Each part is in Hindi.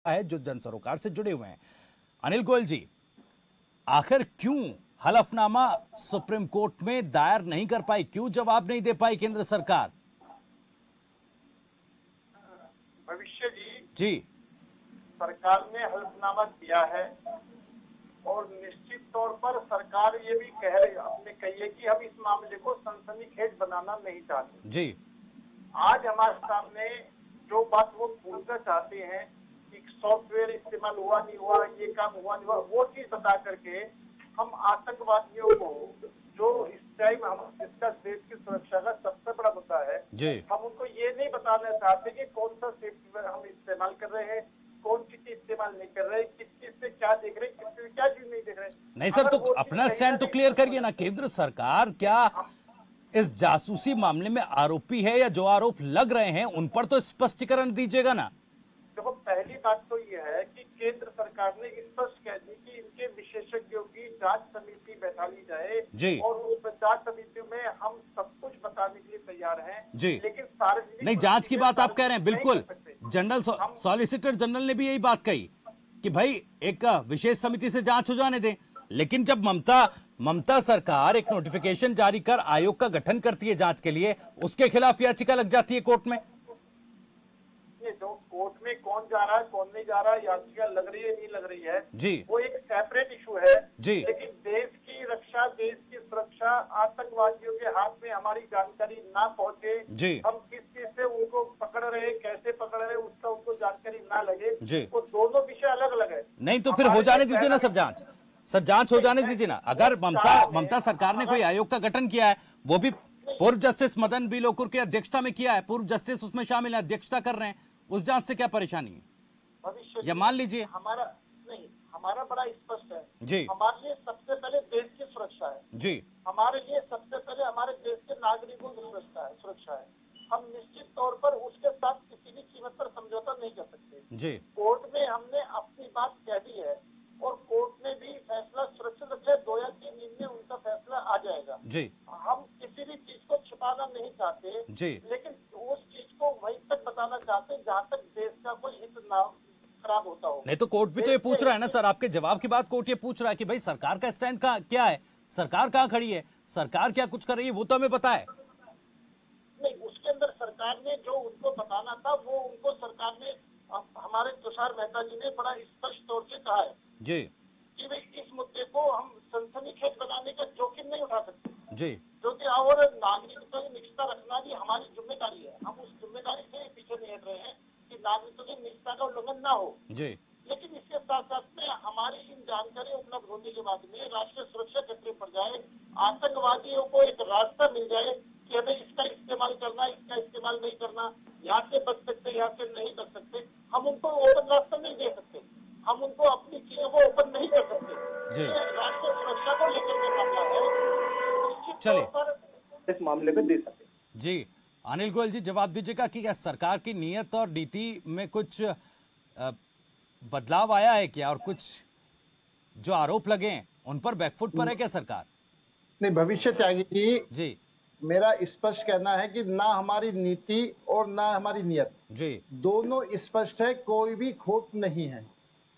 है जो जन सरोकार से जुड़े हुए हैं। अनिल गोयल जी, आखिर क्यों हलफनामा सुप्रीम कोर्ट में दायर नहीं कर पाई, क्यों जवाब नहीं दे पाई केंद्र सरकार? भविष्य जी, सरकार ने हलफनामा किया है और निश्चित तौर पर सरकार ये भी कह रही अपने कही है कि हम इस मामले को सनसनीखेज बनाना नहीं चाहते जी, आज हमारे सामने जो बात वो भूलना चाहते हैं कि सॉफ्टवेयर इस्तेमाल हुआ नहीं हुआ, ये काम हुआ नहीं हुआ, वो चीज बता करके हम आतंकवादियों को, जो इस टाइम हम इसका देश की सुरक्षा का सबसे बड़ा मुद्दा है, जी, हम उनको ये नहीं बताना चाहते कि कौन सा सॉफ्टवेयर हम इस्तेमाल कर रहे हैं, कौन सी चीज इस्तेमाल नहीं कर रहे, किस चीज से क्या देख रहे, किस चीज क्या चीज नहीं देख रहे। नहीं सर, तो अपना स्टैंड तो क्लियर करिए ना। केंद्र सरकार क्या इस जासूसी मामले में आरोपी है, या जो आरोप लग रहे हैं उन पर तो स्पष्टीकरण दीजिएगा ना। देखो, पहली बात तो ये है कि केंद्र सरकार ने स्पष्ट कह दी कि इनके विशेषज्ञों की जांच समिति बैठा ली जाए जी, और उस जांच समिति में हम सब कुछ बताने के लिए तैयार हैं जी, लेकिन सार्वजनिक नहीं, जांच की बात आप कह रहे हैं, बिल्कुल। जनरल सॉलिसिटर जनरल ने भी यही बात कही कि भाई एक विशेष समिति से जांच हो जाने दें, लेकिन जब ममता सरकार एक नोटिफिकेशन जारी कर आयोग का गठन करती है जांच के लिए, उसके खिलाफ याचिका लग जाती है कोर्ट में। ये जो कोर्ट में कौन जा रहा है कौन नहीं जा रहा है, याचिका लग रही है नहीं लग रही है जी, वो एक सेपरेट इशू है जी, लेकिन देश की रक्षा, देश की सुरक्षा, आतंकवादियों के हाथ में हमारी जानकारी ना पहुंचे, जी, हम किस चीज से उनको पकड़ रहे, कैसे पकड़ रहे, उसका उनको जानकारी ना लगे, जी, वो दोनों विषय अलग अलग है। नहीं तो फिर हो जाने दीजिए ना सर जांच, सर जांच हो जाने दीजिए ना। अगर ममता सरकार ने कोई आयोग का गठन किया है, वो भी पूर्व जस्टिस मदन बी लोकुर की अध्यक्षता में किया है, पूर्व जस्टिस उसमें शामिल है, अध्यक्षता कर रहे हैं, उस जांच से क्या परेशानी है? भविष्य या मान लीजिए हमारा बड़ा स्पष्ट है जी, हमारे लिए सबसे पहले देश की सुरक्षा है जी, हमारे लिए सबसे पहले हमारे देश के नागरिकों की सुरक्षा है। हम निश्चित तौर पर उसके साथ किसी भी कीमत पर समझौता नहीं कर सकते जी, कोर्ट में हमने अपनी बात कह दी है और कोर्ट ने भी फैसला सुरक्षित रखे, 2 या 3 दिन में उनका फैसला आ जाएगा। जी, हम किसी भी चीज को छुपाना नहीं चाहते जी, लेकिन उस चीज को वहीं तक बताना चाहते हैं जहाँ तक देश का कोई हित ना खराब होता हो। नहीं तो कोर्ट भी तो ये पूछ रहा है ना सर, आपके जवाब के बाद कोर्ट ये पूछ रहा है कि भाई सरकार का स्टैंड क्या है, सरकार कहाँ खड़ी है, सरकार क्या कुछ कर रही है, वो तो हमें पता है। नहीं, उसके अंदर सरकार ने जो उनको बताना था वो उनको सरकार ने, हमारे तुषार मेहता जी ने बड़ा स्पष्ट तौर से कहा है जी, कि भाई इस मुद्दे को हम सनसनीखेज बनाने का जोखिम नहीं उठा सकते जी, क्योंकि और नागरिकता की निष्ठा रखना भी हमारी जिम्मेदारी है। हम उस जिम्मेदारी से पीछे नहीं हट रहे हैं कि नागरिकों की निष्ठा का उल्लंघन ना हो, जी, लेकिन इसके साथ साथ में हमारी इन जानकारी उपलब्ध होने के बाद में राष्ट्रीय सुरक्षा खतरे पड़ जाए, आतंकवादियों को एक रास्ता मिल जाए कि हमें इसका इस्तेमाल करना, इसका इस्तेमाल नहीं करना, यहाँ से बच सकते, यहाँ से नहीं कर सकते, हम उनको ओपन रास्ता नहीं दे सकते, हम उनको अपनी चीजों को ओपन नहीं कर सकते। जी, राष्ट्रीय सुरक्षा को लेकर के मामला है, निश्चित चलिए तौर पर इस मामले में दे सकते। जी, अनिल गोयल जी जवाब दीजिएगा कि क्या सरकार की नीयत और नीति में कुछ बदलाव आया है क्या, और कुछ जो आरोप लगे हैं उन पर बैकफुट पर है क्या सरकार? नहीं, भविष्य त्यागी जी, मेरा स्पष्ट कहना है कि ना हमारी नीति और ना हमारी नियत जी, दोनों स्पष्ट है, कोई भी खोट नहीं है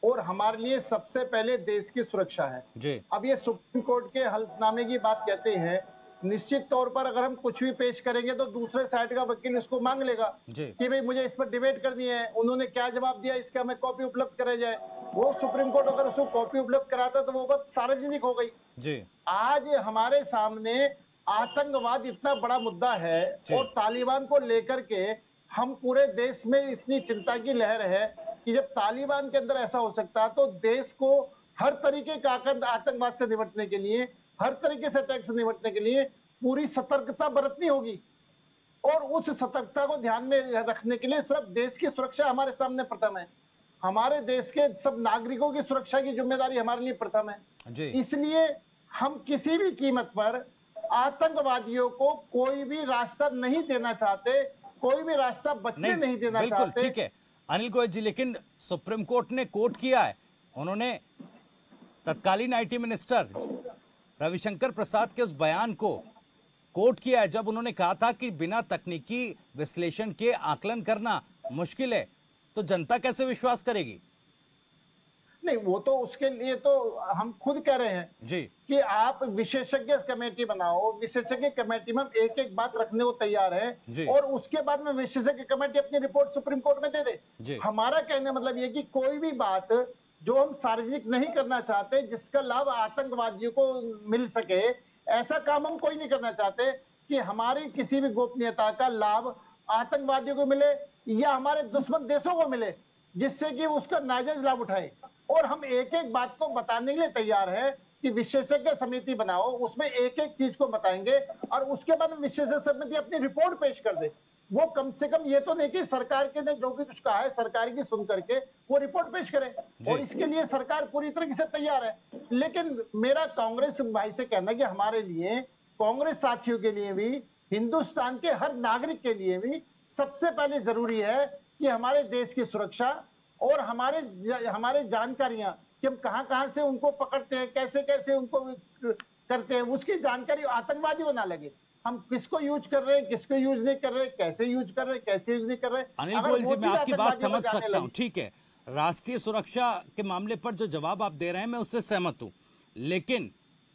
और हमारे लिए सबसे पहले देश की सुरक्षा है जी, अब ये सुप्रीम कोर्ट के हलफनामे की बात कहते हैं, निश्चित तौर पर अगर हम कुछ भी पेश करेंगे तो दूसरे साइड का वकील इसको मांग लेगा जी, कि भाई मुझे इस पर डिबेट करनी है, उन्होंने क्या जवाब दिया इसका हमें कॉपी उपलब्ध कराई जाए। वो सुप्रीम कोर्ट अगर उसको कॉपी उपलब्ध कराता तो वो बात सार्वजनिक हो गई। जी, आज हमारे सामने आतंकवाद इतना बड़ा मुद्दा है और तालिबान को लेकर के हम पूरे देश में इतनी चिंता की लहर है कि जब तालिबान के अंदर ऐसा हो सकता है तो देश को हर तरीके का आतंकवाद से निपटने के लिए, हर तरीके से अटैक से निपटने के लिए पूरी सतर्कता बरतनी होगी और उस सतर्कता को ध्यान में रखने के लिए सिर्फ देश की सुरक्षा हमारे सामने प्रथम है, हमारे देश के सब नागरिकों की सुरक्षा की जिम्मेदारी हमारे लिए प्रथम है। इसलिए हम किसी भी कीमत पर आतंकवादियों को कोई भी रास्ता नहीं देना चाहते, कोई भी रास्ता बचने नहीं देना चाहते। ठीक है अनिल गोयल जी, लेकिन सुप्रीम कोर्ट ने कोर्ट किया है, उन्होंने तत्कालीन आईटी मिनिस्टर रविशंकर प्रसाद के उस बयान को कोर्ट किया है जब उन्होंने कहा था कि बिना तकनीकी विश्लेषण के आकलन करना मुश्किल है, तो जनता कैसे विश्वास करेगी? नहीं, वो तो उसके लिए तो हम खुद कह रहे हैं जी कि आप विशेषज्ञ कमेटी बनाओ, विशेषज्ञ कमेटी में हम एक एक बात रखने को तैयार जी। है और उसके बाद में विशेषज्ञ कमेटी अपनी रिपोर्ट सुप्रीम कोर्ट में दे दे। जी। हमारा कहने मतलब ये कि कोई भी बात जो हम सार्वजनिक नहीं करना चाहते, जिसका लाभ आतंकवादियों को मिल सके, ऐसा काम हम कोई नहीं करना चाहते कि हमारी किसी भी गोपनीयता का लाभ आतंकवादियों को मिले या हमारे दुश्मन देशों को मिले, जिससे कि उसका नाजायज लाभ उठाए। और हम एक एक बात को बताने के लिए तैयार है कि विशेषज्ञ समिति बनाओ, उसमें एक एक चीज को बताएंगे और उसके बाद विशेषज्ञ समिति अपनी रिपोर्ट पेश कर दे। वो कम से कम ये तो नहीं कि सरकार के ने जो भी कुछ कहा है सरकार की सुन करके वो रिपोर्ट पेश करे, और इसके लिए सरकार पूरी तरीके से तैयार है। लेकिन मेरा कांग्रेस भाई से कहना है कि हमारे लिए, कांग्रेस साथियों के लिए भी, हिंदुस्तान के हर नागरिक के लिए भी सबसे पहले जरूरी है कि हमारे देश की सुरक्षा और हमारे जानकारियां कि हम कहां से उनको पकड़ते हैं, कैसे कैसे उनको करते हैं, उसकी जानकारी आतंकवादी को ना लगे। हम किसको यूज कर रहे हैं, किसको यूज नहीं कर रहे, कैसे यूज कर रहे, कैसे यूज नहीं कर रहे। अनिल गोयल जी, मैं आपकी बात समझ सकता हूं, ठीक है, राष्ट्रीय सुरक्षा के मामले पर जो जवाब आप दे रहे हैं मैं उससे सहमत हूं, लेकिन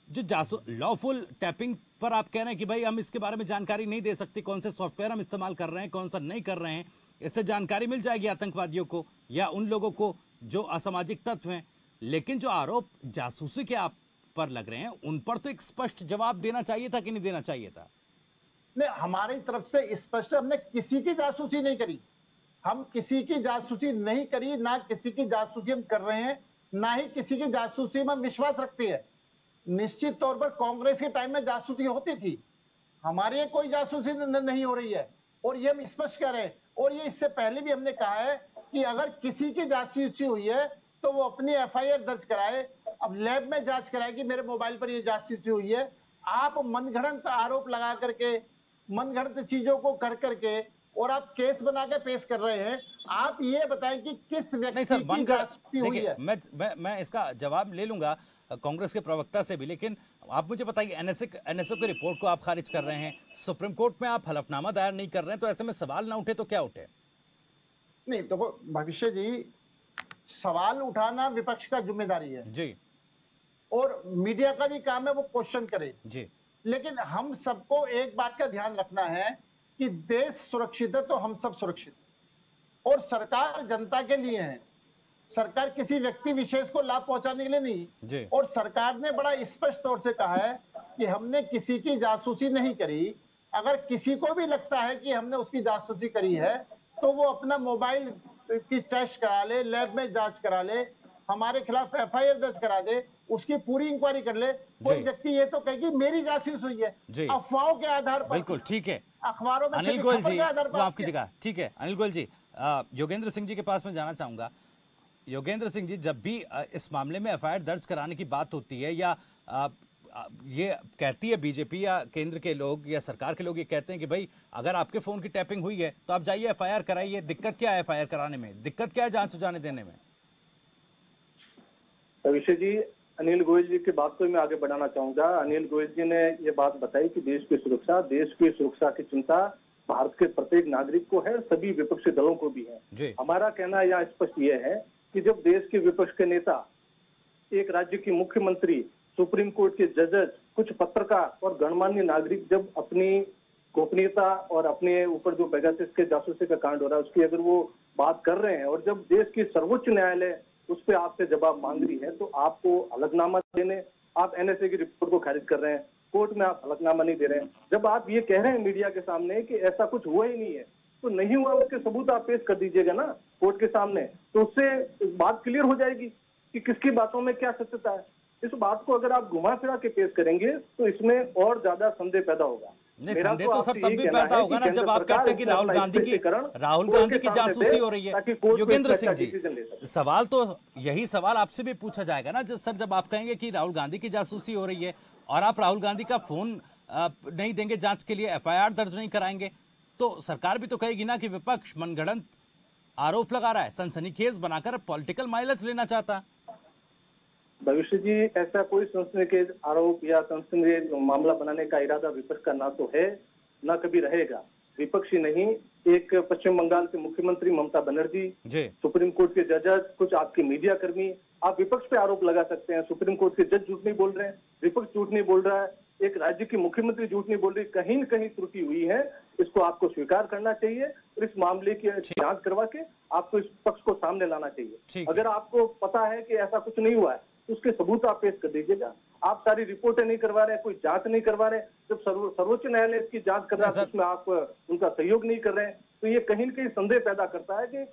जो लॉफुल टैपिंग पर आप कह रहे हैं कि भाई हम इसके बारे में जानकारी नहीं दे सकते, कौन से सॉफ्टवेयर हम इस्तेमाल कर रहे हैं, कौन सा नहीं कर रहे हैं, इससे जानकारी मिल जाएगी आतंकवादियों को या उन लोगों को जो असामाजिक तत्व हैं। लेकिन जो आरोप जासूसी के आप पर लग रहे हैं उन पर तो एक स्पष्ट जवाब देना चाहिए था कि नहीं देना चाहिए था? नहीं, हमारी तरफ से स्पष्ट, हमने किसी की जासूसी नहीं करी, हम किसी की जासूसी नहीं करी, ना किसी की जासूसी हम कर रहे हैं, ना ही किसी की जासूसी में विश्वास रखती है। निश्चित तौर पर कांग्रेस के टाइम में जासूसी होती थी, हमारी कोई जासूसी नहीं हो रही है और ये हम स्पष्ट कह रहे हैं। और ये इससे पहले भी हमने कहा है कि अगर किसी की जासूसी हुई है तो वो अपनी एफआईआर दर्ज कराए, अब लैब में जांच कराए कि मेरे मोबाइल पर ये जासूसी हुई है। आप मनगढ़ंत आरोप लगा करके, मनगढ़ंत चीजों को कर करके और आप केस बना के पेश कर रहे हैं। आप ये बताएं कि किस व्यक्ति की जासूसी हुई है। मैं इसका जवाब ले लूंगा कांग्रेस के प्रवक्ता से भी, लेकिन आप मुझे बताइए, एनएसओ की रिपोर्ट को आप खारिज कर रहे हैं, सुप्रीम कोर्ट में आप हलफनामा दायर नहीं कर रहे हैं, तो ऐसे में सवाल ना उठे तो क्या उठे? नहीं देखो भविष्य जी, सवाल उठाना विपक्ष का जिम्मेदारी है जी, और मीडिया का भी काम है वो क्वेश्चन करे जी। लेकिन हम सबको एक बात का ध्यान रखना है कि देश सुरक्षित है तो हम सब सुरक्षित, और सरकार जनता के लिए है, सरकार किसी व्यक्ति विशेष को लाभ पहुंचाने के लिए नहीं जी। और सरकार ने बड़ा स्पष्ट तौर से कहा है कि हमने किसी की जासूसी नहीं करी। अगर किसी को भी लगता है कि हमने उसकी जासूसी करी है तो वो अपना मोबाइल की टेस्ट करा ले, लैब में जांच करा ले, हमारे खिलाफ एफआईआर दर्ज करा दे, उसकी पूरी इंक्वायरी कर ले। कोई व्यक्ति ये तो कहे कि मेरी जासूसी हुई है अफवाहों के आधार पर, बिल्कुल ठीक है, अखबारों में अनिल गोयल जी आपकी जगह, ठीक है अनिल गोयल जी, योगेंद्र सिंह जी के पास में जाना चाहूंगा। योगेंद्र सिंह जी, जब भी इस मामले में एफआईआर दर्ज कराने की बात होती है या ये कहती है बीजेपी या केंद्र के लोग या सरकार के लोग ये कहते हैं कि भाई अगर आपके फोन की टैपिंग हुई है तो आप जाइए एफआईआर कराइए, दिक्कत क्या है एफआईआर कराने में, दिक्कत क्या है जांच सुझाने देने में? अभिषेक जी, अनिल गोयल जी की बात को मैं आगे बढ़ाना चाहूंगा। अनिल गोयल जी ने ये बात बताई कि देश की सुरक्षा की चिंता भारत के प्रत्येक नागरिक को है, सभी विपक्षी दलों को भी है। हमारा कहना यहाँ स्पष्ट ये है कि जब देश के विपक्ष के नेता, एक राज्य की मुख्यमंत्री, सुप्रीम कोर्ट के जजेस, कुछ पत्रकार और गणमान्य नागरिक जब अपनी गोपनीयता और अपने ऊपर जो पेगासस के जासूसी का कांड हो रहा है उसकी अगर वो बात कर रहे हैं और जब देश की सर्वोच्च न्यायालय उस पर आपसे जवाब मांग रही है तो आपको हलफनामा देने, आप एनएसए की रिपोर्ट को खारिज कर रहे हैं, कोर्ट में आप हलफनामा नहीं दे रहे हैं। जब आप ये कह रहे हैं मीडिया के सामने कि ऐसा कुछ हुआ ही नहीं है, तो नहीं हुआ उसके सबूत आप पेश कर दीजिएगा ना कोर्ट के सामने, तो उससे बात क्लियर हो जाएगी कि किसकी बातों में क्या सत्यता है। इस बात को अगर आप घुमा फिरा के पेश करेंगे तो इसमें और ज्यादा संदेह पैदा होगा। नहीं, संदेह तो सब तब भी पैदा होगा ना जब आप कहते हैं कि राहुल गांधी की जासूसी हो रही है। योगेंद्र सिंह जी, सवाल तो यही सवाल आपसे भी पूछा जाएगा ना सर, जब आप कहेंगे कि राहुल गांधी की जासूसी हो रही है और आप राहुल गांधी का फोन नहीं देंगे जांच के लिए, एफआईआर दर्ज नहीं कराएंगे, तो सरकार भी तो कहेगी ना कि विपक्ष मनगढ़ंत आरोप लगा रहा है, सनसनीखेज बनाकर पॉलिटिकल माइलेज लेना चाहता। भविष्य जी, ऐसा कोई सनसनीखेज आरोप या सनसनीखेज मामला बनाने का इरादा विपक्ष का ना तो है ना कभी रहेगा। विपक्षी नहीं, एक पश्चिम बंगाल के मुख्यमंत्री ममता बनर्जी, जी सुप्रीम कोर्ट के जजेस, कुछ आपके मीडिया कर्मी, आप विपक्ष पे आरोप लगा सकते हैं। सुप्रीम कोर्ट के जज झूठ नहीं बोल रहे हैं, विपक्ष झूठ नहीं बोल रहा है, एक राज्य की मुख्यमंत्री झूठ नहीं बोल रही, कहीं न कहीं त्रुटि हुई है। इसको आपको स्वीकार करना चाहिए और इस मामले की जांच करवा के आपको इस पक्ष को सामने लाना चाहिए। अगर आपको पता है कि ऐसा कुछ नहीं हुआ है तो उसके सबूत आप पेश कर दीजिएगा। आप सारी रिपोर्टें नहीं करवा रहे, कोई जांच नहीं करवा रहे, जब सर्वोच्च न्यायालय इसकी जांच कर रहा है उसमें आप उनका सहयोग नहीं कर रहे हैं, तो ये कहीं न कहीं संदेह पैदा करता है कि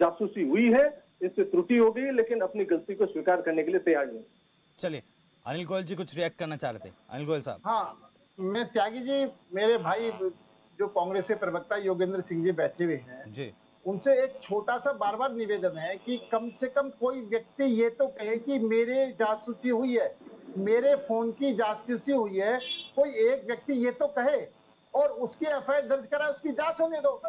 जासूसी हुई है, इससे त्रुटि हो गई, लेकिन अपनी गलती को स्वीकार करने के लिए तैयार नहीं। चलिए, अनिल गोयल जी कुछ रिएक्ट करना चाह रहे थे। अनिल गोयल साहब। हाँ, मैं त्यागी जी, मेरे भाई जो कांग्रेस के प्रवक्ता योगेंद्र सिंह जी बैठे हुए हैं जी, उनसे एक छोटा सा बार बार निवेदन है कि कम से कम कोई व्यक्ति ये तो कहे कि मेरे जासूसी हुई है, मेरे फोन की जासूसी हुई है, कोई एक व्यक्ति ये तो कहे और उसकी एफआईआर दर्ज कराए, उसकी जांच होने दो।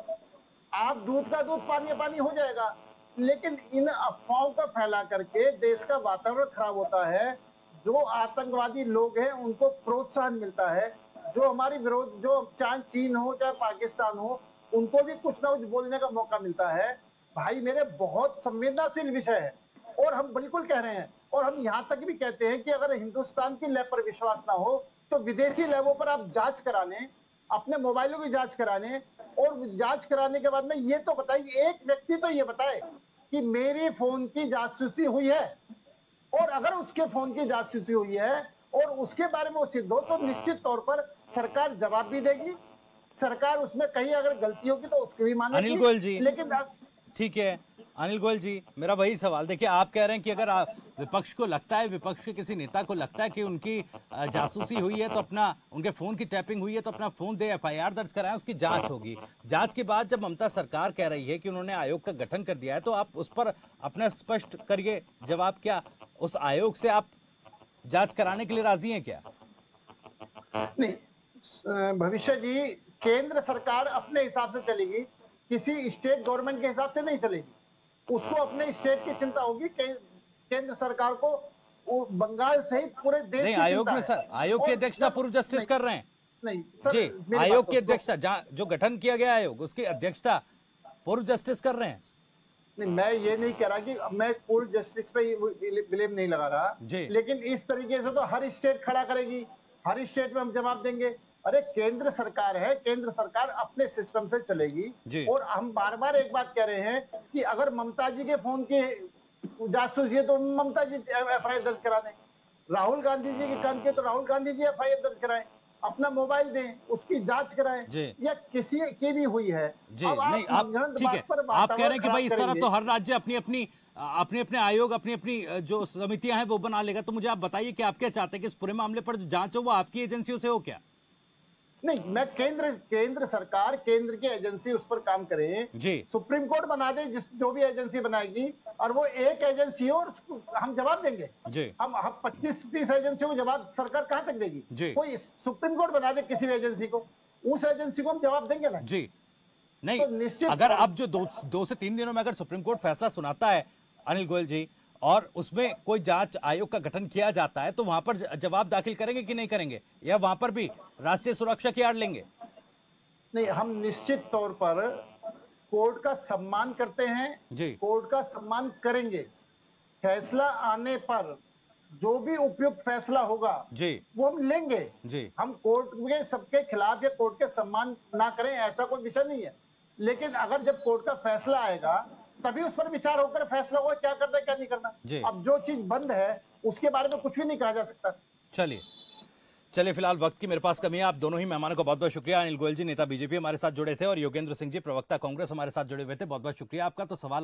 आप दूध का दूध पानी पानी हो जाएगा, लेकिन इन अफवाहों का फैला करके देश का वातावरण खराब होता है। जो आतंकवादी लोग हैं उनको प्रोत्साहन मिलता है, जो हमारी विरोध, जो चाहे चीन हो चाहे पाकिस्तान हो, उनको भी कुछ ना कुछ बोलने का मौका मिलता है। भाई मेरे बहुत संवेदनशील विषय है और हम बिल्कुल कह रहे हैं, और हम यहाँ तक भी कहते हैं कि अगर हिंदुस्तान की लैब पर विश्वास ना हो तो विदेशी लैबों पर आप जांच कराने, अपने मोबाइलों की जांच कराने, और जांच कराने के बाद में ये तो बताइए, एक व्यक्ति तो ये बताए कि मेरे फोन की जासूसी हुई है, और अगर उसके फोन की जासूसी हुई है और उसके बारे में वो सिद्ध हो तो निश्चित तौर पर सरकार जवाब भी देगी। सरकार उसमें कहीं अगर गलती होगी तो उसकी भी मानेगी। अनिल गोयल जी, लेकिन ठीक है अनिल गोयल जी, मेरा वही सवाल, देखिए आप कह रहे हैं कि अगर विपक्ष को लगता है, विपक्ष के किसी नेता को लगता है कि उनकी जासूसी हुई है तो अपना, उनके फोन की टैपिंग हुई है तो अपना फोन दे, एफआईआर दर्ज कराएं, उसकी जांच होगी। जांच के बाद जब ममता सरकार कह रही है कि उन्होंने आयोग का गठन कर दिया है, तो आप उस पर अपना स्पष्ट करिए जवाब, क्या उस आयोग से आप जांच कराने के लिए राजी हैं क्या? नहीं, भविष्य जी, केंद्र सरकार अपने हिसाब से चलेगी, किसी स्टेट गवर्नमेंट के हिसाब से नहीं चलेगी। उसको अपने स्टेट की चिंता होगी, केंद्र सरकार को बंगाल सहित पूरे देश नहीं, की आयोग चिंता में है। सर, आयोग की अध्यक्षता पूर्व जस्टिस कर रहे हैं। नहीं सर, जी, मेरी आयोग बात की तो- अध्यक्षता, जो गठन किया गया आयोग, उसकी अध्यक्षता पूर्व जस्टिस कर रहे हैं। नहीं, मैं ये नहीं कह रहा कि मैं पूर्व जस्टिस पे ब्लेम नहीं लगा रहा, लेकिन इस तरीके से तो हर स्टेट खड़ा करेगी, हर स्टेट में हम जवाब देंगे। अरे केंद्र सरकार है, केंद्र सरकार अपने सिस्टम से चलेगी। और हम बार बार एक बात कह रहे हैं कि अगर ममता जी के फोन की जासूसी है तो ममता जी एफआईआर दर्ज करा दें, राहुल गांधी जी के काम किए तो राहुल गांधी जी एफआईआर दर्ज कराएं, अपना मोबाइल दें, उसकी जांच कराएं, या किसी की भी हुई है। जी, नहीं आप ठीक है, आप कह रहे हैं कि भाई इस तरह तो हर राज्य अपनी अपने आयोग, अपनी अपनी जो समितियां हैं वो बना लेगा। तो मुझे आप बताइए कि आप क्या चाहते हैं कि इस पूरे मामले पर जो जांच हो वो आपकी एजेंसियों से हो क्या? नहीं, मैं केंद्र सरकार, केंद्र की एजेंसी उस पर काम करे जी, सुप्रीम कोर्ट बना दे, जो भी एजेंसी बनाएगी, और वो एक एजेंसी हो और हम जवाब देंगे जी। हम 25-30 एजेंसी को जवाब सरकार कहां तक देगी जी? कोई सुप्रीम कोर्ट बना दे किसी भी एजेंसी को, उस एजेंसी को हम जवाब देंगे ना जी। नहीं तो निश्चित, अगर अब जो 2 से 3 दिनों में अगर सुप्रीम कोर्ट फैसला सुनाता है अनिल गोयल जी, और उसमें कोई जांच आयोग का गठन किया जाता है, तो वहां पर जवाब दाखिल करेंगे कि नहीं करेंगे, या वहां पर भी राष्ट्रीय सुरक्षा की आड़ लेंगे? नहीं, हम निश्चित तौर पर कोर्ट का सम्मान करते हैं जी, कोर्ट का सम्मान करेंगे। फैसला आने पर जो भी उपयुक्त फैसला होगा जी, वो हम लेंगे जी। हम कोर्ट के सबके खिलाफ या कोर्ट के सम्मान ना करें ऐसा कोई विषय नहीं है, लेकिन अगर जब कोर्ट का फैसला आएगा तभी उस पर विचार होकर फैसला होगा क्या करना है क्या नहीं करना। अब जो चीज बंद है उसके बारे में कुछ भी नहीं कहा जा सकता। चलिए फिलहाल वक्त की मेरे पास कमी है। आप दोनों ही मेहमानों का बहुत बहुत शुक्रिया। अनिल गोयल जी नेता बीजेपी हमारे साथ जुड़े थे, और योगेंद्र सिंह जी प्रवक्ता कांग्रेस हमारे साथ जुड़े हुए थे। बहुत बहुत शुक्रिया आपका। तो सवाल